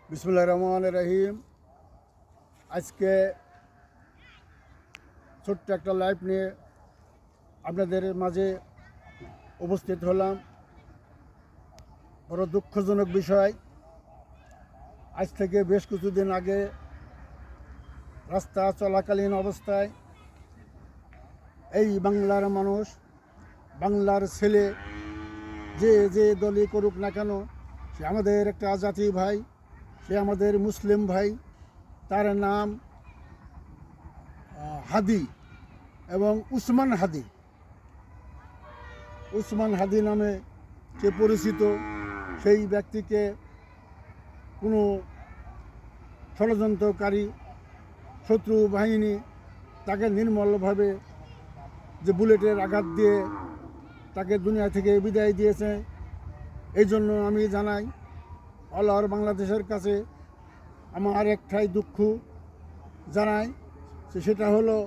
বিসমুল্লাহির রহমানির রহিম। আজকে ছোট্ট একটা লাইভ নিয়ে আপনাদের মাঝে উপস্থিত হলাম। বড় দুঃখজনক বিষয়, আজ থেকে বেশ কিছুদিন আগে রাস্তা চলাকালীন অবস্থায় এই বাংলার মানুষ, বাংলার ছেলে, যে দলই করুক না কেন, সে আমাদের একটা জাতি ভাই, সে আমাদের মুসলিম ভাই। তার নাম হাদি এবং উসমান হাদি নামে যে পরিচিত। সেই ব্যক্তিকে কোনো ষড়যন্ত্রকারী শত্রু বাহিনী তাকে নির্মলভাবে যে বুলেটের আঘাত দিয়ে তাকে দুনিয়া থেকে বিদায় দিয়েছে। এই জন্য আমি জানাই অল ওভার বাংলাদেশের কাছে আমার একটাই দুঃখ জানাই, সেটা হলো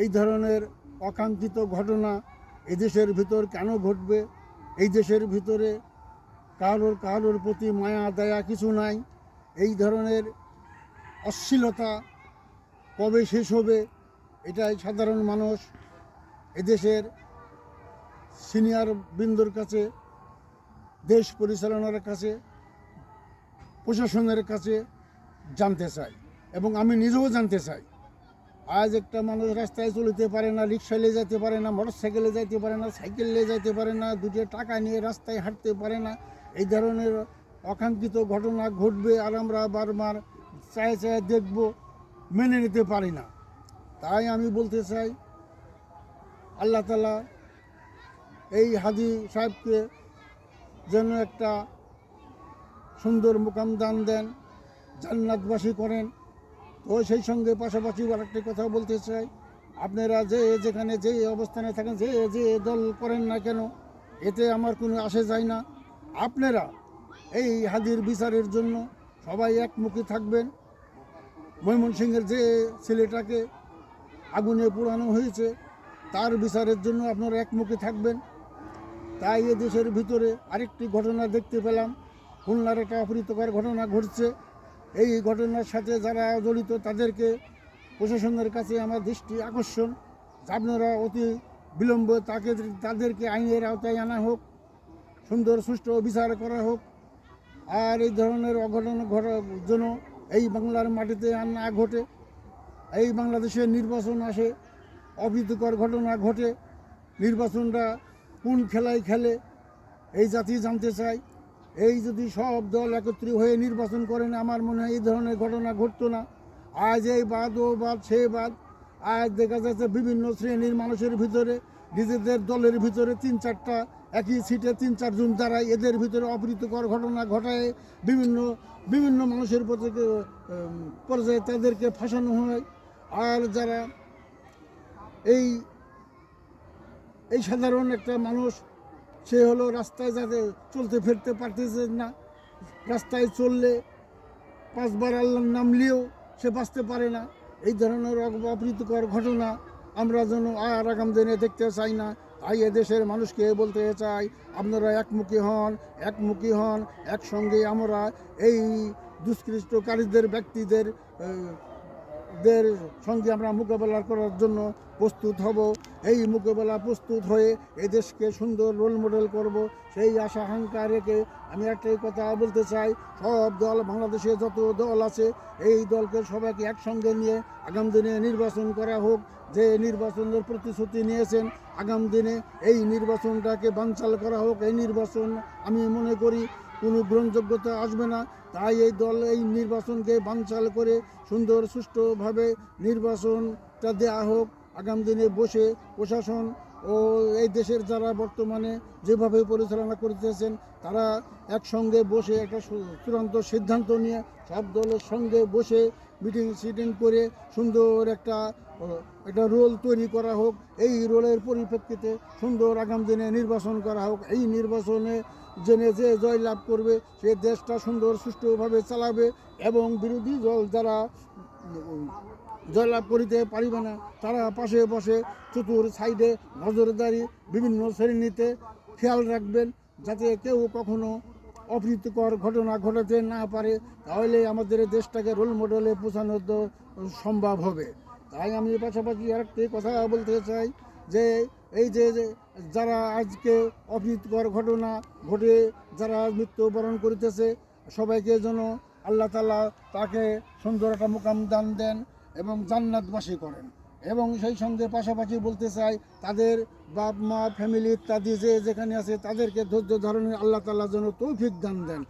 এই ধরনের অকাঙ্ক্ষিত ঘটনা এই দেশের ভিতর কেন ঘটবে? এই দেশের ভিতরে কারোর প্রতি মায়া দয়া কিছু নাই। এই ধরনের অশ্লীলতা কবে শেষ হবে? এটাই সাধারণ মানুষ এদেশের সিনিয়র বৃন্দর কাছে, দেশ পরিচালনার কাছে, প্রশাসনের কাছে জানতে চাই এবং আমি নিজেও জানতে চাই। আজ একটা মানুষ রাস্তায় চলতে পারে না, রিক্সা নিয়ে যেতে পারে না, মোটর সাইকেলে যাইতে পারে না, সাইকেল নিয়ে যাইতে পারে না, দুটো টাকা নিয়ে রাস্তায় হাঁটতে পারে না। এই ধরনের অকাঙ্ক্ষিত ঘটনা ঘটবে আর আমরা বারবার চায়ে দেখব, মেনে নিতে পারি না। তাই আমি বলতে চাই, আল্লাহ তাআলা এই হাদি সাহেবকে যেন একটা সুন্দর মুকাম দান দেন, জান্নাতবাসী করেন। তো সেই সঙ্গে পাশাপাশি আরেকটি কথা বলতে চাই, আপনারা যেখানে যে অবস্থানে থাকেন, যে দল করেন না কেন, এতে আমার কোনো আসে যায় না। আপনারা এই হাদির বিচারের জন্য সবাই একমুখী থাকবেন। ময়মনসিংহের যে ছেলেটাকে আগুনে পোড়ানো হয়েছে তার বিচারের জন্য আপনারা একমুখী থাকবেন। তাই এ দেশের ভিতরে আরেকটি ঘটনা দেখতে পেলাম, খুলনার একটা অপ্রীতিকর ঘটনা ঘটছে। এই ঘটনার সাথে যারা জড়িত তাদেরকে প্রশাসনের কাছে আমার দৃষ্টি আকর্ষণ, আপনারা অতি বিলম্বে তাদেরকে আইনের আওতায় আনা হোক, সুন্দর সুষ্ঠু বিচার করা হোক। আর এই ধরনের অঘটন যেন এই বাংলার মাটিতে আর না ঘটে। এই বাংলাদেশের নির্বাচন আসে, অপ্রীতিকর ঘটনা ঘটে, নির্বাচনটা কোন খেলায় খেলে এই জাতি জানতে চায়। এই যদি সব দল একত্রিত হয়ে নির্বাচন করেন, আমার মনে হয় এই ধরনের ঘটনা ঘটতো না। আজ এই বাদ ও বাদ সে বাদ, আজ দেখা যাচ্ছে বিভিন্ন শ্রেণীর মানুষের ভিতরে নিজেদের দলের ভিতরে 3-4টা একই সিটে 3-4 জন দাঁড়ায়, এদের ভিতরে অপ্রীতিকর ঘটনা ঘটায় বিভিন্ন মানুষের পর্যায়ে তাদেরকে ফাঁসানো হয়। আর যারা এই এই সাধারণ একটা মানুষ, সে হলো রাস্তায় যাতে চলতে ফিরতে পারতেছে না, রাস্তায় চললে 5বার আল্লাহর নাম নিয়েও সে বাঁচতে পারে না। এই ধরনের অপ্রীতিকর ঘটনা আমরা যেন আর আগামী দিনে দেখতে চাই না। তাই এদেশের মানুষকে বলতে চাই, আপনারা একমুখী হন, একসঙ্গে আমরা এই দুষ্কৃষ্টকারীদের ব্যক্তিদের সঙ্গে আমরা মোকাবেলা করার জন্য প্রস্তুত হব। এই মোকাবেলা প্রস্তুত হয়ে এই দেশকে সুন্দর রোল মডেল করব, সেই আশা আকাঙ্ক্ষা রেখে আমি একটাই কথা বলতে চাই, সব দল, বাংলাদেশে যত দল আছে এই দলকে সবাইকে একসঙ্গে নিয়ে আগামী দিনে নির্বাচন করা হোক। যে নির্বাচনের প্রতিশ্রুতি নিয়েছেন, আগামী দিনে এই নির্বাচনটাকে বানচাল করা হোক। এই নির্বাচন আমি মনে করি কোনো গ্রহণযোগ্যতা আসবে না। তাই এই দল এই নির্বাচনকে বানচাল করে সুন্দর সুষ্ঠুভাবে নির্বাচনটা দেওয়া হোক। আগামী দিনে বসে প্রশাসন ও এই দেশের যারা বর্তমানে যেভাবে পরিচালনা করতেছেন, তারা একসঙ্গে বসে একটা চূড়ান্ত সিদ্ধান্ত নিয়ে সব দলের সঙ্গে বসে মিটিং করে সুন্দর একটা রোল তৈরি করা হোক। এই রোলের পরিপ্রেক্ষিতে সুন্দর আগামী দিনে নির্বাচন করা হোক। এই নির্বাচনে যে জয় লাভ করবে সে দেশটা সুন্দর সুষ্ঠুভাবে চালাবে এবং বিরোধী দল যারা জয়লাভ করিতে পারিবে না, তারা পাশে বসে চতুর সাইডে নজরদারি বিভিন্ন শ্রেণীতে খেয়াল রাখবেন, যাতে কেউ কখনো অপ্রীতিকর ঘটনা ঘটাতে না পারে, তাহলে আমাদের দেশটাকে রোল মডেলে পৌঁছানো তো সম্ভব হবে। তাই আমি পাশাপাশি আরেকটি কথা বলতে চাই যে এই যে যারা আজকে অপ্রীতিকর ঘটনা ঘটে যারা মৃত্যুবরণ করিতেছে, সবাইকে যেন আল্লাহ তাআলা তাকে সুন্দর একটা মুকাম দান দেন এবং জান্নাতবাসী করেন। এবং সেই সঙ্গে পাশাপাশি বলতে চাই তাদের বাপ মা ফ্যামিলি ইত্যাদি যে যেখানে আছে তাদেরকে ধৈর্য ধারণের আল্লাহ তাআলা যেন তৌফিক দান দেন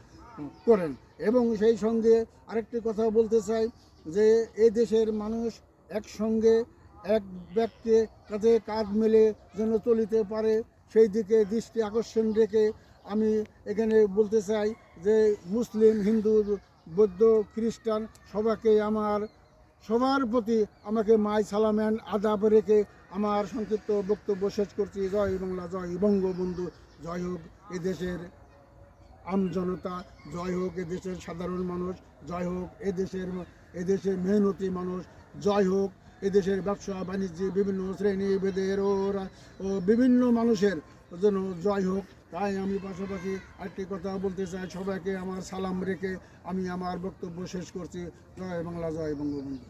করেন। এবং সেই সঙ্গে আরেকটি কথা বলতে চাই যে এই দেশের মানুষ একসঙ্গে এক ব্যক্তি কাঁধে কাঁধ মেলে যেন চলিতে পারে, সেই দিকে দৃষ্টি আকর্ষণ রেখে আমি এখানে বলতে চাই যে মুসলিম, হিন্দু, বৌদ্ধ, খ্রিস্টান সবার প্রতি আমাকে মাই সালামেন আদাব রেখে আমার সংক্ষিপ্ত বক্তব্য শেষ করছি। জয় বাংলা, জয় বঙ্গবন্ধু, জয় হোক এদেশের আমজনতা, জয় হোক এদেশের সাধারণ মানুষ, জয় হোক এদেশের মেহনতি মানুষ, জয় হোক এদেশের ব্যবসা বাণিজ্য বিভিন্ন শ্রেণী ভেদের ও বিভিন্ন মানুষের জন্য জয় হোক। তাই আমি পাশাপাশি আরেকটি কথা বলতে চাই, সবাইকে আমার সালাম রেখে আমি আমার বক্তব্য শেষ করছি। জয় বাংলা, জয় বঙ্গবন্ধু।